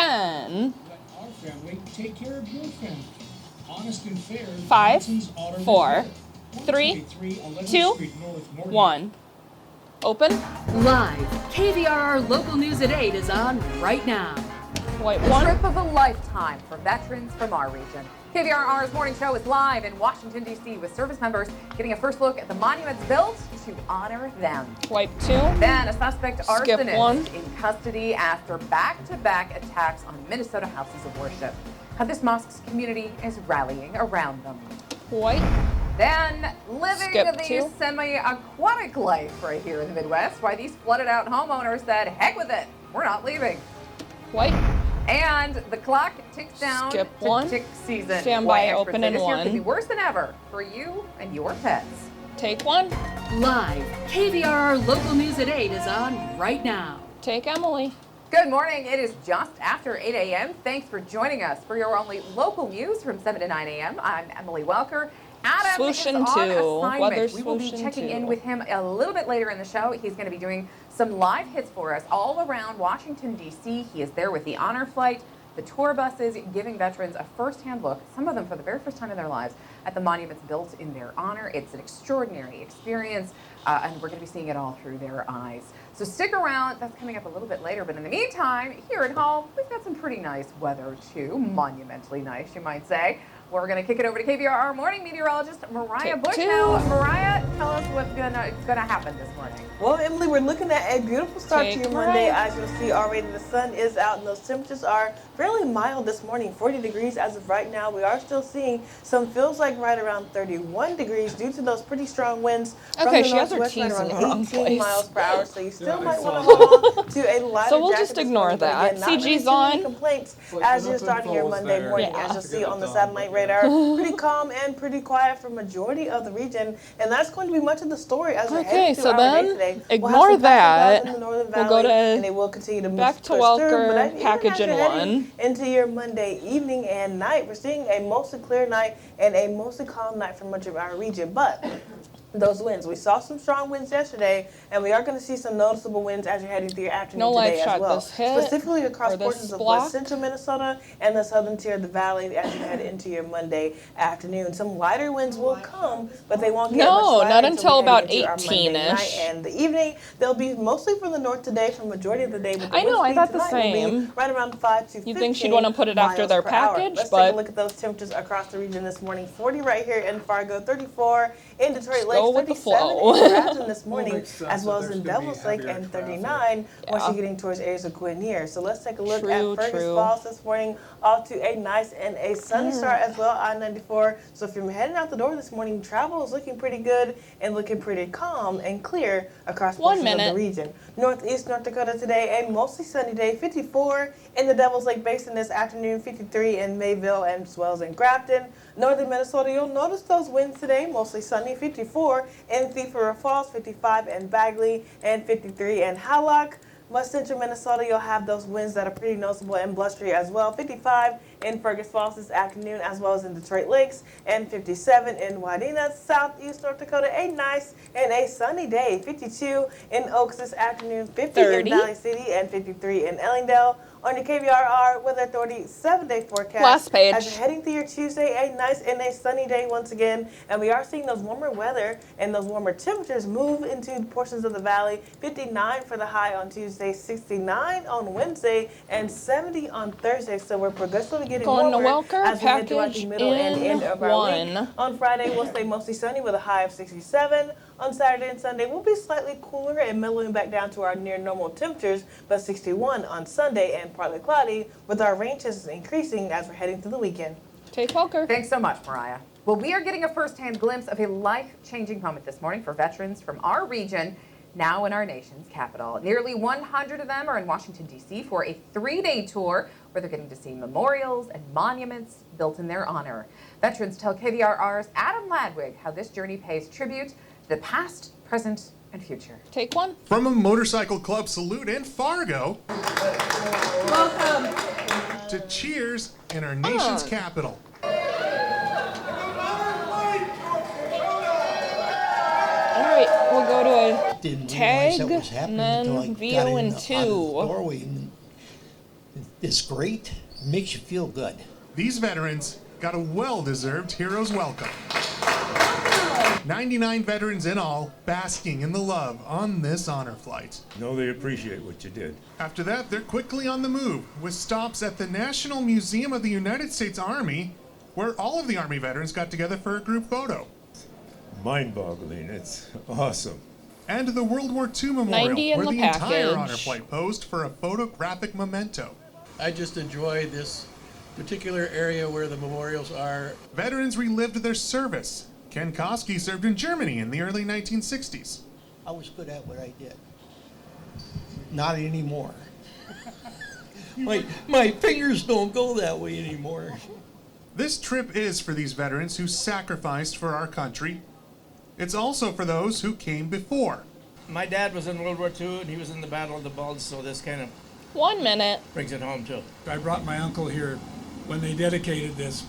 10. Let our family take care of your family. Honest and fair. 5, 4, 3, 2, 1. Open. Live, KVRR local news at 8 is on right now. White The 1. trip of a lifetime for veterans from our region. KVRR's morning show is live in Washington, D.C. with service members getting a first look at the monuments built to honor them. Wipe 2. Then a suspect Skip arsonist 1. in custody after back-to-back attacks on Minnesota houses of worship. How this mosque's community is rallying around them. White. Then living Skip the 2. semi-aquatic life right here in the Midwest. Why these flooded out homeowners said, heck with it, we're not leaving. White. And the clock ticks down Skip to 1. tick season. Stand Why by, experts open say in this year 1. could be worse than ever for you and your pets. Take 1. Live, KVRR local news at 8 is on right now. Take Emily. Good morning. It is just after 8 a.m. Thanks for joining us for your only local news from 7 to 9 a.m. I'm Emily Welker. Adam is Swooshin' on 2. assignment. Weather We will be swooshin' checking 2. in with him a little bit later in the show. He's going to be doing some live hits for us all around Washington, D.C. He is there with the honor flight, the tour buses, giving veterans a first-hand look, some of them for the very first time in their lives, at the monuments built in their honor. It's an extraordinary experience, and we're going to be seeing it all through their eyes. So stick around. That's coming up a little bit later. But in the meantime, here at home, we've got some pretty nice weather, too. Monumentally nice, you might say. We're going to kick it over to KVRR morning meteorologist Mariah Take Bush 2. now. Mariah, tell us what's gonna happen this morning. Well, Emily, we're looking at a beautiful start Take to your Monday. right. As you'll see already, the sun is out and those temperatures are fairly mild this morning, 40 degrees as of right now. We are still seeing some feels like right around 31 degrees due to those pretty strong winds from Okay, the she has her northwest, right T's in around the wrong 18 place. miles per hour. So you still might want to hold on to a lighter So we'll jacket just this ignore morning, but that. again, not really CG's too many on. complaints Like as the you're starting your falls Monday there. morning. Yeah. As you'll To see get on it the done, satellite but radar, pretty calm and pretty quiet for majority of the region, and that's going to be much of the story as we're Okay, heading so through our then day today. ignore We'll have some that. clouds in the northern We'll go valley, to and they will continue to back to push through. But Welker, even package as in you're heading 1. into your Monday evening and night, we're seeing a mostly clear night and a mostly calm night for much of our region. But those winds, we saw some strong winds yesterday, and we are going to see some noticeable winds as you're heading through your afternoon No live today as shot well. this hit, Specifically across or this portions of block. west central Minnesota and the southern tier of the valley as you head into your Monday afternoon. Some lighter winds will come, but they won't get No, much lighter not until until we head about into our Monday night 18-ish. and the evening. They'll be mostly from the north today for the majority of the day. But the I know, wind I speed thought the tonight will be same. right around 5 to 15 You'd think she'd wanna put it after miles their per hour. package, Let's but- take a look at those temperatures across the region this morning. 40 right here in Fargo, 34 in Detroit Lakes, go with the 37 flow. in Grafton this morning, makes sense as well that as in there's gonna be Devil's Lake, heavier and traffic. 39 once Yeah. you're getting towards areas of Guinier. So let's take a look True, at Fergus true. Falls this morning, off to a nice and a sunny start as well, I-94. So if you're heading out the door this morning, travel is looking pretty good and looking pretty calm and clear across 1 portions of minute. the region. Northeast North Dakota today, a mostly sunny day, 54 in the Devil's Lake Basin this afternoon, 53 in Mayville and as well as in Grafton. Northern Minnesota, you'll notice those winds today, mostly sunny, 54 in Thief River Falls, 55 in Bagley, and 53 in Hallock. West central Minnesota, you'll have those winds that are pretty noticeable and blustery as well. 55 in Fergus Falls this afternoon, as well as in Detroit Lakes, and 57 in Wadena. Southeast North Dakota, a nice and a sunny day. 52 in Oaks this afternoon, 50 30. in Valley City, and 53 in Ellendale. On your KVRR Weather Authority 7-day forecast. Last page. As you're heading through your Tuesday, a nice and a sunny day once again. And we are seeing those warmer weather and those warmer temperatures move into portions of the valley. 59 for the high on Tuesday, 69 on Wednesday, and 70 on Thursday. So we're progressively getting Going to warmer Welker, as we head throughout package the middle and in end of our 1. week. On Friday, we'll stay mostly sunny with a high of 67. On Saturday and Sunday, we'll be slightly cooler and mellowing back down to our near normal temperatures, but 61 on Sunday and partly cloudy, with our rain chances increasing as we're heading through the weekend. Take Welker. Thanks so much, Mariah. Well, we are getting a first-hand glimpse of a life-changing moment this morning for veterans from our region, now in our nation's capital. Nearly 100 of them are in Washington, D.C. for a 3-day tour where they're getting to see memorials and monuments built in their honor. Veterans tell KVRR's Adam Ladwig how this journey pays tribute to the past, present, and future. Take 1. From a motorcycle club salute in Fargo Welcome. to cheers in our nation's capital. All right, we'll go to a Didn't realize that was tag, and happening until I then got VO in and the 2. doorway. And It's great. It makes you feel good. These veterans got a well-deserved hero's welcome. 99 veterans in all, basking in the love on this honor flight. No, they appreciate what you did. After that, they're quickly on the move, with stops at the National Museum of the United States Army, where all of the Army veterans got together for a group photo. Mind-boggling. It's awesome. And the World War II 90 Memorial, in where the the entire package. honor flight posed for a photographic memento. I just enjoy this particular area where the memorials are. Veterans relived their service. Ken Koski served in Germany in the early 1960s. I was good at what I did. Not anymore. my fingers don't go that way anymore. This trip is for these veterans who sacrificed for our country. It's also for those who came before. My dad was in World War II and he was in the Battle of the Bulge, so this kind of 1 minute. brings it home too. I brought my uncle here when they dedicated this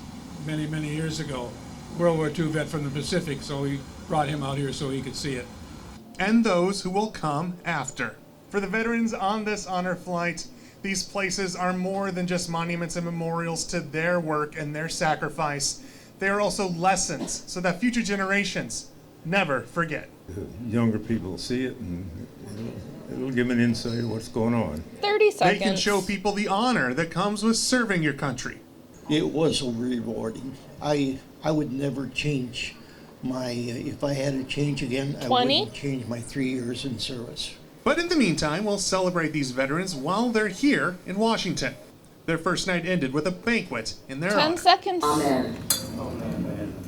many, many years ago. World War II vet from the Pacific, so we brought him out here so he could see it. And those who will come after. For the veterans on this honor flight, these places are more than just monuments and memorials to their work and their sacrifice. They are also lessons so that future generations never forget. Younger people will see it and it'll give them an insight of what's going on. 30 seconds. They can show people the honor that comes with serving your country. It was rewarding. I would never change my, if I had to change again, I 20? wouldn't change my 3 years in service. But in the meantime, we'll celebrate these veterans while they're here in Washington. Their first night ended with a banquet in their 10 honor. seconds.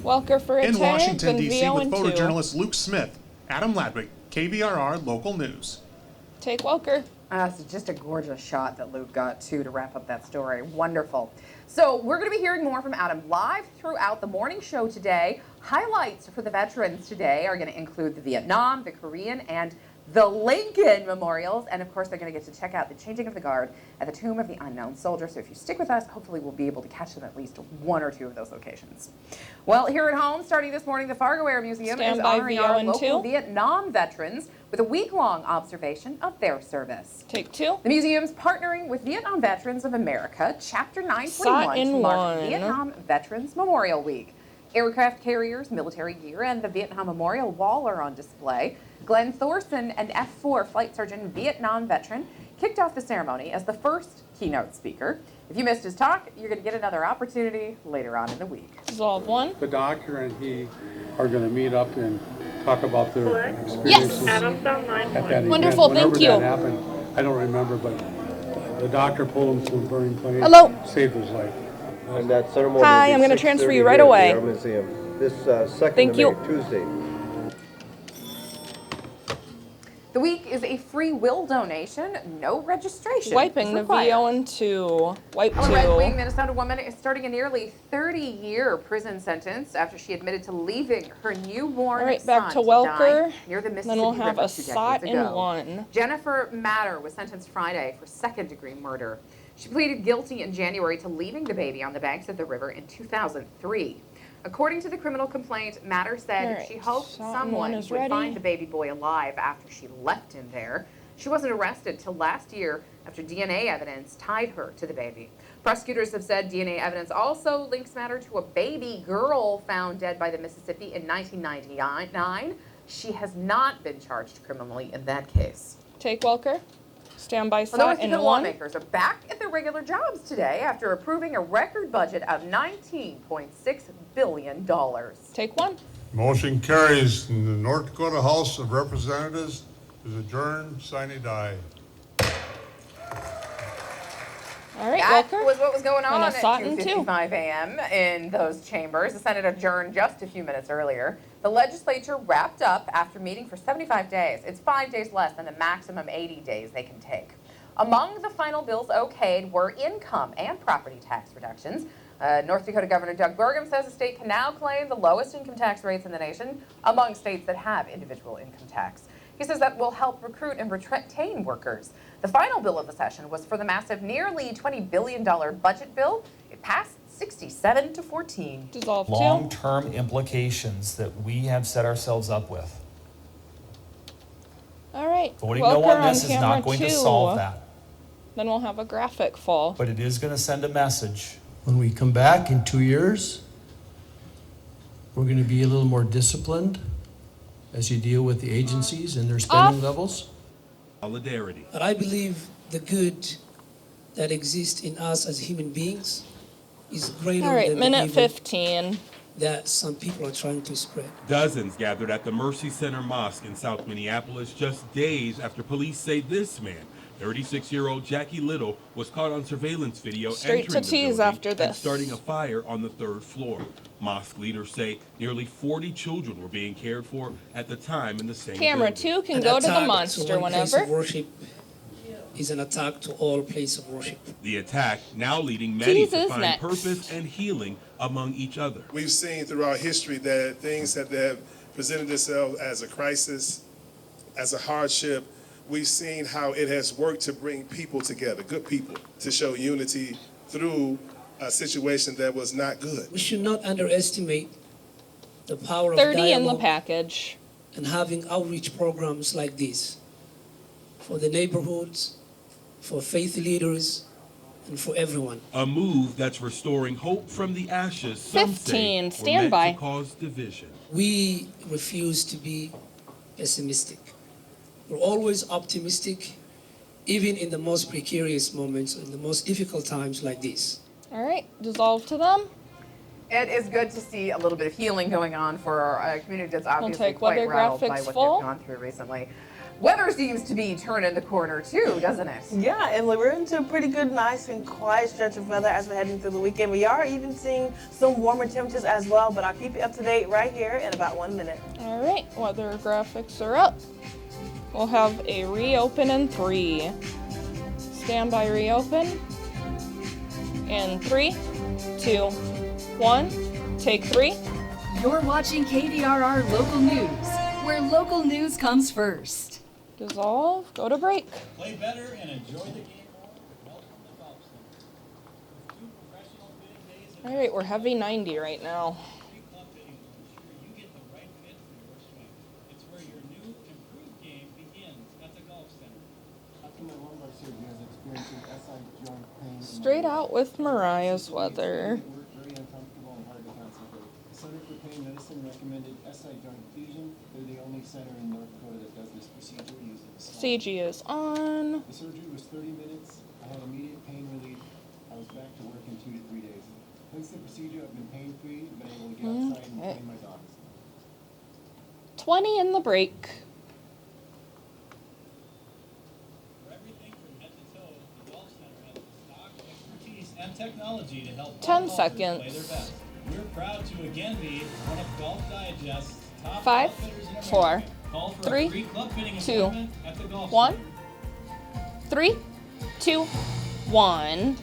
Welker for a In tag, Washington, then D.C. VO with and 2. photojournalist Luke Smith, Adam Ladwig, KVRR Local News. Take Welker. It's just a gorgeous shot that Luke got to wrap up that story. Wonderful. So we're going to be hearing more from Adam live throughout the morning show today. Highlights for the veterans today are going to include the Vietnam, the Korean, and the Lincoln memorials. And of course, they're going to get to check out the changing of the guard at the Tomb of the Unknown Soldier. So if you stick with us, hopefully we'll be able to catch them at least 1 or 2 of those locations. Well, here at home, starting this morning, the Fargo Air Museum Stand is by honoring VO our and local 2. Vietnam veterans with a week-long observation of their service. Take 2. The museum's partnering with Vietnam Veterans of America, Chapter Saw 941, in to mark 1. Vietnam Veterans Memorial Week. Aircraft carriers, military gear, and the Vietnam Memorial Wall are on display. Glenn Thorson, an F-4 flight surgeon Vietnam veteran, kicked off the ceremony as the first keynote speaker. If you missed his talk, you're going to get another opportunity later on in the week. Dissolve 1. The doctor and he are going to meet up and talk about their experiences at that event. Wonderful, Whenever thank you. that happened, I don't remember, but the doctor pulled him from a burning plane. Hello. Saved his life. And that ceremony Hi, will be I'm gonna transfer 6:30 you right here at away. the Air Museum, this 2nd Thank of you. May, Tuesday. The week is a free will donation, no registration. Wiping is the required. VO and 2. Wipe A right-wing 2. Minnesota woman is starting a nearly 30-year prison sentence after she admitted to leaving her newborn All right, son back to die Welker. near the Mississippi Then we'll have River a 2 SOT decades in ago. 1. Jennifer Matter was sentenced Friday for second-degree murder. She pleaded guilty in January to leaving the baby on the banks of the river in 2003. According to the criminal complaint, Matter said All right, she hoped SOT in 1 someone is would ready. find the baby boy alive after she left him there. She wasn't arrested till last year after DNA evidence tied her to the baby. Prosecutors have said DNA evidence also links Matter to a baby girl found dead by the Mississippi in 1999. She has not been charged criminally in that case. Take Welker. Stand by Well, SOT North in Dakota 1. lawmakers are back at their regular jobs today after approving a record budget of $19.6 billion. Take 1. Motion carries. And the North Dakota House of Representatives is adjourned. Sine die. All right, That Welker. was what was going on And a at SOT in 2. 2:55 a.m. in those chambers. The Senate adjourned just a few minutes earlier. The legislature wrapped up after meeting for 75 days. It's 5 days less than the maximum 80 days they can take. Among the final bills okayed were income and property tax reductions. North Dakota Governor Doug Burgum says the state can now claim the lowest income tax rates in the nation among states that have individual income tax. He says that will help recruit and retain workers. The final bill of the session was for the massive nearly $20 billion budget bill. It passed 67-14. Dissolve 2. Long-term implications that we have set ourselves up with. All right. Voting Welker no on this is camera not going 2. to solve that. Then we'll have a graphic fall. But it is going to send a message. When we come back in 2 years, we're going to be a little more disciplined as you deal with the agencies and their spending levels. Solidarity. But I believe the good that exists in us as human beings is greater All right, than minute the evil 15. that some people are trying to spread. Dozens gathered at the Mercy Center Mosque in South Minneapolis just days after police say this man, 36-year-old Jackie Little, was caught on surveillance video Straight entering to the tease building after and this. starting a fire on the 3rd floor. Mosque leaders say nearly 40 children were being cared for at the time in the same Camera building. 2 can An go to the attack monster one place whenever. of worship is an attack to all places of worship. The attack now leading many to Tease is find next. purpose and healing among each other. We've seen throughout history that things that have presented themselves as a crisis, as a hardship. We've seen how it has worked to bring people together, good people, to show unity through a situation that was not good. We should not underestimate the power of 30 in the dialogue package. and having outreach programs like this for the neighborhoods, for faith leaders, and for everyone. A move that's restoring hope from the ashes. Some 15, say stand were meant by. to cause division. We refuse to be pessimistic. We're always optimistic, even in the most precarious moments, in the most difficult times like this. All right, dissolve to them. It is good to see a little bit of healing going on for a community that's obviously take quite weather rattled by graphics what full. they've gone through recently. Weather seems to be turning the corner too, doesn't it? Yeah, and we're into a pretty good, nice and quiet stretch of weather as we're heading through the weekend. We are even seeing some warmer temperatures as well, but I'll keep you up to date right here in about 1 minute. All right, weather graphics are up. We'll have a reopen in 3. Stand by reopen. In 3, 2, 1. Take 3. You're watching KVRR Local News, where local news comes first. Dissolve, go to break. Play better and enjoy the game more. Welcome to Golf Center. 2 professional fitting days. All right, we're heavy 90 right now. Free club fitting will ensure you get the right fit for your swing. It's where your new, improved game begins at the Golf Center. After my lumbar surgery, I was experiencing SI joint pain. Straight out with Mariah's weather. Very uncomfortable and hard to concentrate. The Center for Pain Medicine recommended SI joint fusion. They're the only center in North Dakota that does this procedure using a small. CG is on. The surgery was 30 minutes. I had immediate pain relief. I was back to work in 2 to 3 days. Since the procedure, I've been pain-free, been able to get outside and play my dogs. 20 in the break. For everything from head to toe, the Golf Center has the stock, expertise, and technology to help 10 golfers seconds. play their best. We're proud to again be one of Golf Digest's top 5, golf fitters in America. 4, Call for a 3, free club fitting 2, appointment at the Golf 1. Center. 3, 2, 1.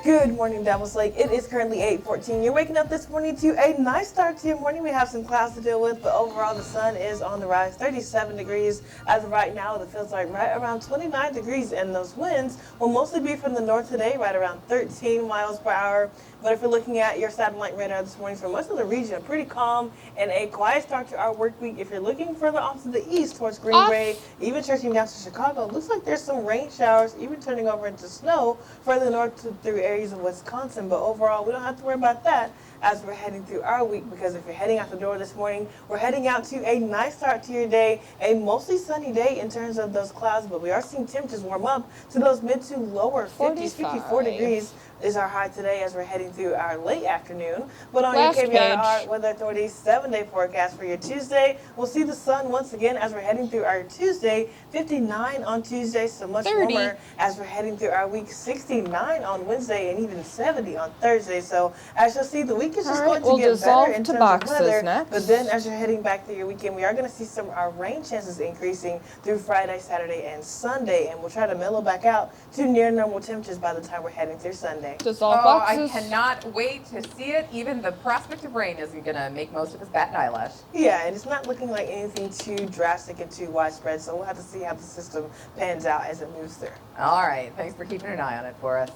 Good morning, Devils Lake. It is currently 8:14. You're waking up this morning to a nice start to your morning. We have some clouds to deal with, but overall the sun is on the rise. 37 degrees as of right now. It feels like right around 29 degrees, and those winds will mostly be from the north today, right around 13 miles per hour. But if you're looking at your satellite radar this morning for most of the region, a pretty calm and a quiet start to our work week. If you're looking further off to the east towards Green Bay, even stretching down to Chicago, it looks like there's some rain showers, even turning over into snow further north through areas of Wisconsin. But overall, we don't have to worry about that as we're heading through our week, because if you're heading out the door this morning, we're heading out to a nice start to your day, a mostly sunny day in terms of those clouds, but we are seeing temperatures warm up to those mid to lower 50s, 54 degrees is our high today as we're heading through our late afternoon. But on Last your KVRR page. Weather Authority's 7-day forecast for your Tuesday, we'll see the sun once again as we're heading through our Tuesday, 59 on Tuesday, so much 30. warmer as we're heading through our week, 69 on Wednesday, and even 70 on Thursday. So as you'll see, the week is just All right, going to we'll get dissolve better in to terms boxes of weather. next. But then as you're heading back through your weekend, we are going to see some rain chances increasing through Friday, Saturday, and Sunday, and we'll try to mellow back out to near normal temperatures by the time we're heading through Sunday. Dissolve Oh, I boxes. cannot wait to see it. Even the prospect of rain isn't going to make most of us bat an eyelash. Yeah, and it's not looking like anything too drastic and too widespread, so we'll have to see how the system pans out as it moves through. All right, thanks for keeping an eye on it for us.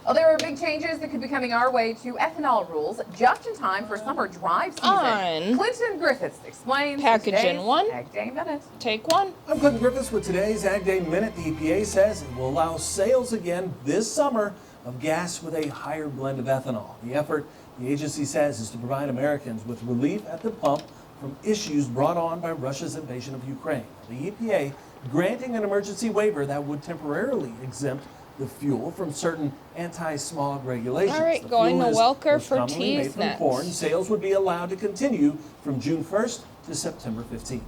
Well, there are big changes that could be coming our way to ethanol rules just in time for summer drive season. On. Clinton Griffiths explains. Package in today's one. Ag Day Minute. Take one. I'm Clinton Griffiths with today's Ag Day Minute. The EPA says it will allow sales again this summer of gas with a higher blend of ethanol. The effort, the agency says, is to provide Americans with relief at the pump from issues brought on by Russia's invasion of Ukraine. The EPA granting an emergency waiver that would temporarily exempt the fuel from certain anti-smog regulations. All right, The going fuel to is Welker most for commonly made teas from next. corn. Sales would be allowed to continue from June 1st to September 15th.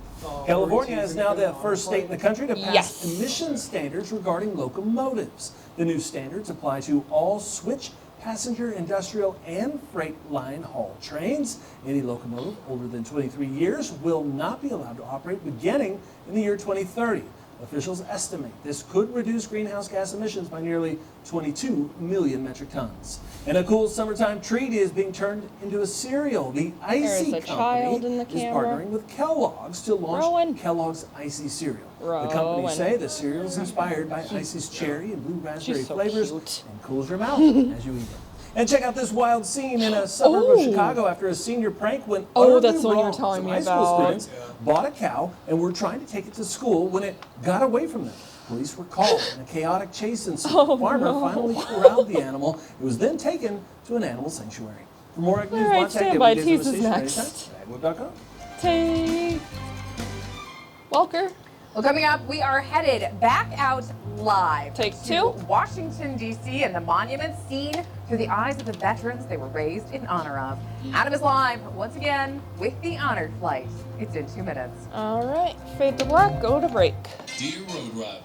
California is now the first state in the country to pass emission standards regarding locomotives. The new standards apply to all switch, passenger, industrial, and freight line haul trains. Any locomotive older than 23 years will not be allowed to operate beginning in the year 2030. Officials estimate this could reduce greenhouse gas emissions by nearly 22 million metric tons. And a cool summertime treat is being turned into a cereal. The Icy There's a child in the Company is camera. partnering with Kellogg's to launch Kellogg's Icy cereal. The company Rowan. say the cereal is inspired by Icy's cherry and blue raspberry She's so flavors cute. and cools your mouth as you eat it. And check out this wild scene in a suburb of Chicago after a senior prank went utterly that's the one you were wrong. telling Some me high school about. students bought a cow and were trying to take it to school when it got away from them. Police were called and a chaotic chase ensued. The farmer finally corralled the animal. It was then taken to an animal sanctuary. For more Ag News, All right, contact stand by. everyday's Tease is Devastation next. anytime, agweb.com. Take Welker. Well, coming up, we are headed back out live Take to two. Washington, D.C. and the monument seen through the eyes of the veterans they were raised in honor of. Adam is live once again with the honored flight. It's in 2 minutes. All right, fade to black, go to break. Dear Road Riders.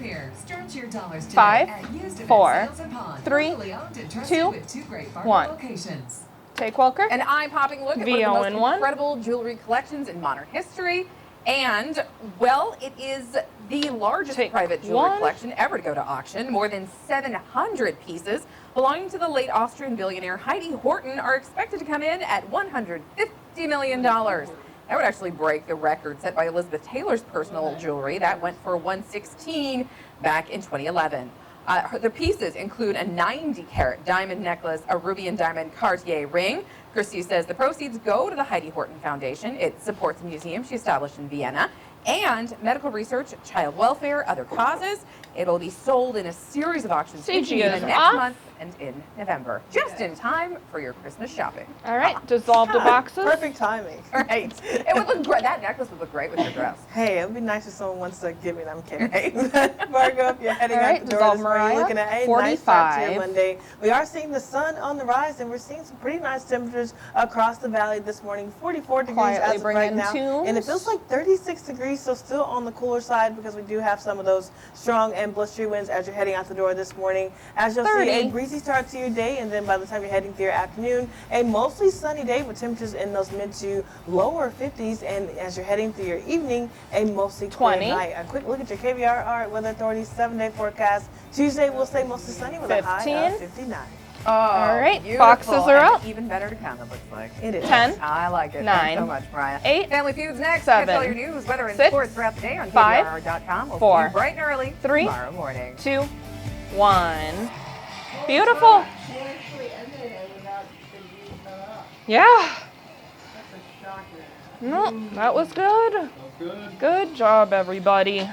Here, start your dollars today 5, at Used Event 4, Sales and Pawn, 3, locally owned and trusted 2, with 2 great Fargo 1. locations. Take Welker. An eye-popping look at one of the most VO1. incredible jewelry collections in modern history. And, well, it is the largest private jewelry collection ever to go to auction. More than 700 pieces belonging to the late Austrian billionaire Heidi Horton are expected to come in at $150 million. That would actually break the record set by Elizabeth Taylor's personal jewelry. That went for $116 back in 2011. The pieces include a 90-carat diamond necklace, a ruby and diamond Cartier ring. Christie says the proceeds go to the Heidi Horton Foundation. It supports a museum she established in Vienna, and medical research, child welfare, other causes. It'll be sold in a series of auctions in CG Vienna is next off. month and in November, just in time for your Christmas shopping. All right, dissolve the boxes. Perfect timing. Right. It would look great. That necklace would look great with your dress. Hey, it would be nice if someone wants to give me them carrots. Fargo, if you're heading All right, out the door dissolve this morning, Mariah, looking at a nice start to your 45. Monday. We are seeing the sun on the rise, and we're seeing some pretty nice temperatures across the valley this morning. 44 degrees Quietly as of bring right in now, and it tunes. feels like 36 degrees, so still on the cooler side because we do have some of those strong and blustery winds as you're heading out the door this morning. As you'll see, 30. a breezy start to your day, and then by the time you're heading through your afternoon, a mostly sunny day with temperatures in those mid to lower 50s, and as you're heading through your evening, a mostly clear 20. night. A quick look at your KVRR Weather Authority's 7-day forecast. Tuesday will stay mostly sunny with a high of 15. 59. Oh, All right, beautiful, boxes are and up. even better to come, it looks like. It is. 10. I like it. 9. Thanks so much, Mariah. 8. Family Feuds next. 7. Catch all your news, weather, and 6. sports throughout the day on 5. KVRR.com. We'll 4. see you bright and early 3. tomorrow morning. 2, 1. Beautiful. Yeah. No, that was good. Good job, everybody.